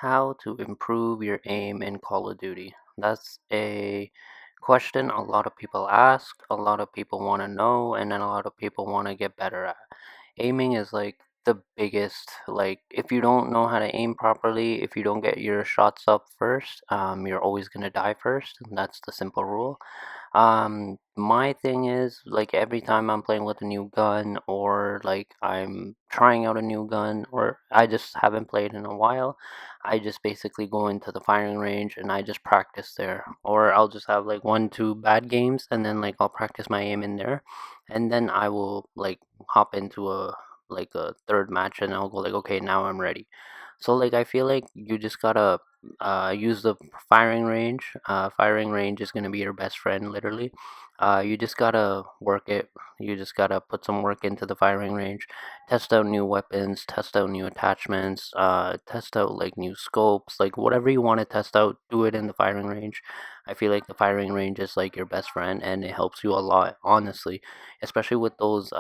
How to improve your aim in Call of Duty? That's a question a lot of people ask, a lot of people want to know, and then a lot of people want to get better at. Aiming is like the biggest, like, if you don't know how to aim properly, if you don't get your shots up first, you're always going to die first. And that's the simple rule. My thing is like every time I'm playing with a new gun or like I'm trying out a new gun or I just haven't played in a while, I just basically go into the firing range and I just practice there. Or I'll just have like one, two bad games and then like I'll practice my aim in there. And then I will like hop into a third match and I'll go like, okay, now I'm ready. So like I feel like you just gotta use the firing range. Firing range is gonna be your best friend, literally. You just gotta work it. You just gotta put some work into the firing range. Test out new weapons. Test out new attachments. Test out like new scopes. Like whatever you want to test out, do it in the firing range. I feel like the firing range is like your best friend, and it helps you a lot, honestly. Especially with those.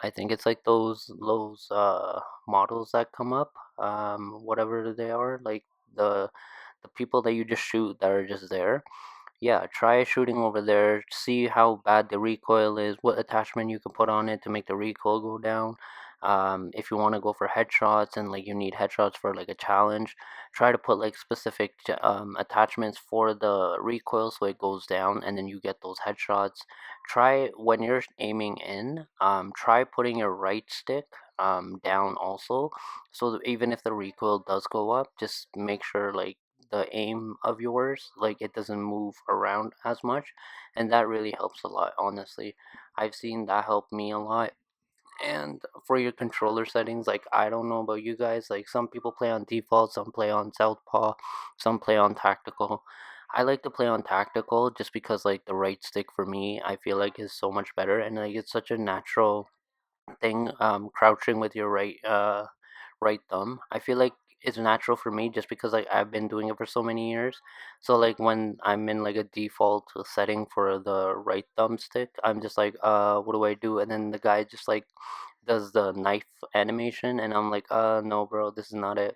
I think it's like those models that come up, whatever they are, like the people that you just shoot that are just there. Yeah, try shooting over there, see how bad the recoil is, what attachment you can put on it to make the recoil go down. If you want to go for headshots and like you need headshots for like a challenge, try to put like specific attachments for the recoil so it goes down and then you get those headshots. Try when you're aiming in, try putting your right stick down also, so that even if the recoil does go up, just make sure like the aim of yours like it doesn't move around as much, and that really helps a lot, honestly. I've seen that help me a lot. And for your controller settings, like I don't know about you guys, like some people play on default, some play on southpaw, some play on tactical. I like to play on tactical just because like the right stick for me I feel like is so much better, and like it's such a natural thing, crouching with your right thumb. I feel like it's natural for me just because like I've been doing it for so many years. So like when I'm in like a default setting for the right thumbstick, I'm just like, what do I do? And then the guy just like does the knife animation, and I'm like, no, bro, this is not it.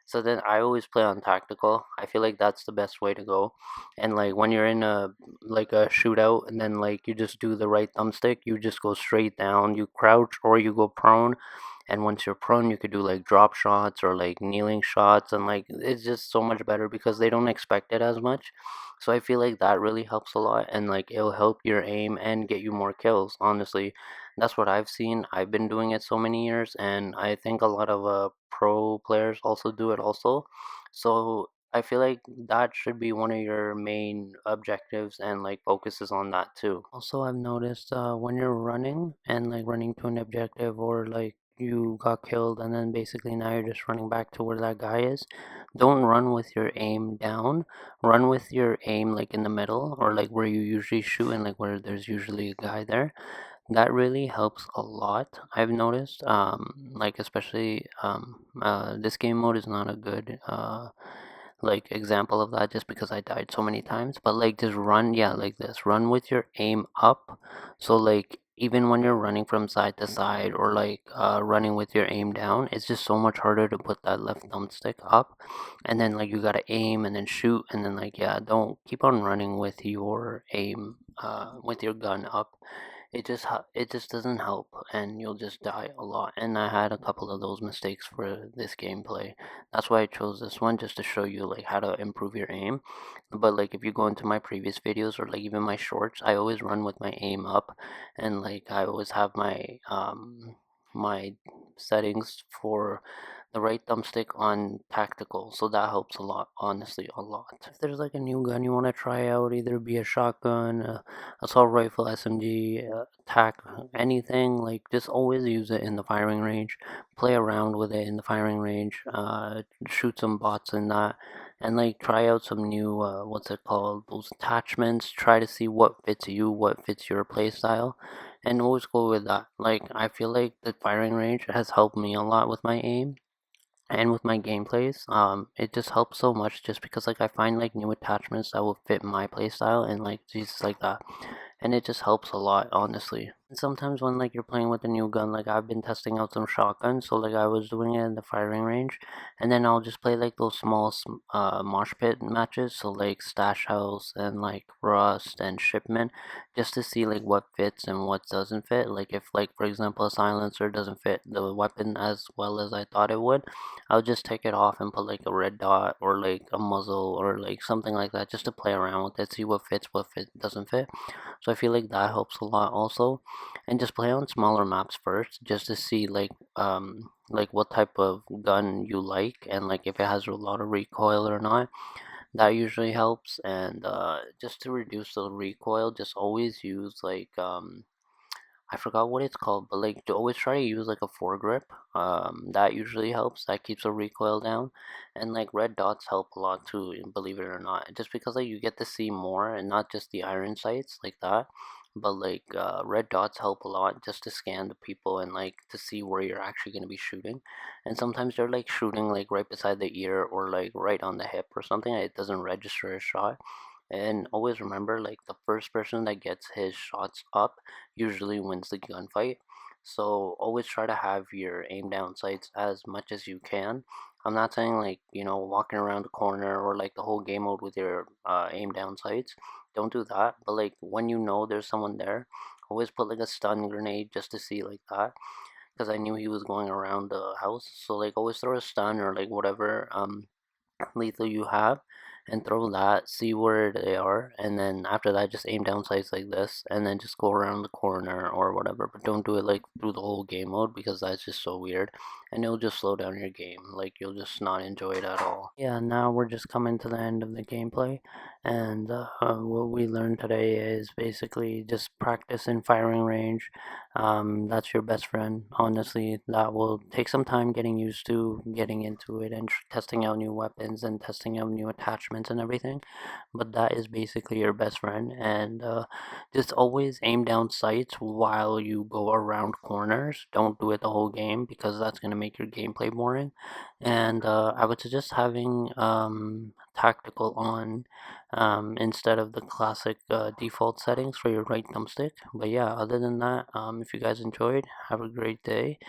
So then I always play on tactical. I feel like that's the best way to go. And like when you're in a shootout, and then like you just do the right thumbstick, you just go straight down, you crouch or you go prone, and once you're prone you could do like drop shots or like kneeling shots, and like it's just so much better because they don't expect it as much. So I feel like that really helps a lot, and like it'll help your aim and get you more kills, honestly. That's what I've seen. I've been doing it so many years, and I think a lot of pro players also do it also. So I feel like that should be one of your main objectives and like focuses on that too. Also, I've noticed when you're running and like running to an objective, or like you got killed and then basically now you're just running back to where that guy is, don't run with your aim down. Run with your aim like in the middle, or like where you usually shoot and like where there's usually a guy there. That really helps a lot, I've noticed. Like especially this game mode is not a good like example of that just because I died so many times. But like just run, yeah, like this. Run with your aim up. So like even when you're running from side to side, or like running with your aim down, it's just so much harder to put that left thumbstick up. And then like you gotta aim and then shoot, and then like, yeah, don't keep on running with your aim with your gun up. It just doesn't help, and you'll just die a lot. And I had a couple of those mistakes for this gameplay. That's why I chose this one, just to show you like how to improve your aim. But like if you go into my previous videos or like even my shorts, I always run with my aim up, and like I always have my settings for the right thumbstick on tactical, so that helps a lot, honestly, a lot. If there's like a new gun you want to try out, either be a shotgun, assault rifle, SMG, tac, anything, like just always use it in the firing range. Play around with it in the firing range. Shoot some bots in that, and like try out some new what's it called? Those attachments. Try to see what fits you, what fits your playstyle, and always go with that. Like I feel like the firing range has helped me a lot with my aim and with my gameplays. It just helps so much just because like I find like new attachments that will fit my playstyle and like just like that, and it just helps a lot, honestly. And sometimes when like you're playing with a new gun, like I've been testing out some shotguns, so like I was doing it in the firing range, and then I'll just play like those small mosh pit matches, so like Stash House and like Rust and Shipment, just to see like what fits and what doesn't fit. Like if like for example a silencer doesn't fit the weapon as well as I thought it would, I'll just take it off and put like a red dot or like a muzzle or like something like that just to play around with it, see what fits, doesn't fit. So I feel like that helps a lot also, and just play on smaller maps first just to see like what type of gun you like and like if it has a lot of recoil or not. That usually helps. And just to reduce the recoil, just always use I forgot what it's called, but like to always try to use like a foregrip. That usually helps. That keeps the recoil down, and like red dots help a lot too. Believe it or not, just because like you get to see more and not just the iron sights like that, but like red dots help a lot just to scan the people and like to see where you're actually gonna be shooting. And sometimes they're like shooting like right beside the ear or like right on the hip or something. It doesn't register a shot. And always remember, like the first person that gets his shots up usually wins the gunfight. So always try to have your aim down sights as much as you can. I'm not saying like, walking around the corner or like the whole game mode with your aim down sights. Don't do that. But like when you know there's someone there, always put like a stun grenade just to see like that. Because I knew he was going around the house. So like always throw a stun or like whatever lethal you have and throw that, see where they are, and then after that just aim down sights like this and then just go around the corner or whatever. But don't do it like through the whole game mode because that's just so weird and it'll just slow down your game. Like you'll just not enjoy it at all. Yeah, now we're just coming to the end of the gameplay, and what we learned today is basically just practice in firing range. That's your best friend. Honestly, that will take some time getting used to, getting into it, and testing out new weapons and testing out new attachments and everything. But that is basically your best friend. And just always aim down sights while you go around corners. Don't do it the whole game because that's going to make your gameplay boring. And I would suggest having tactical on instead of the classic default settings for your right thumbstick. But yeah, other than that, if you guys enjoyed, have a great day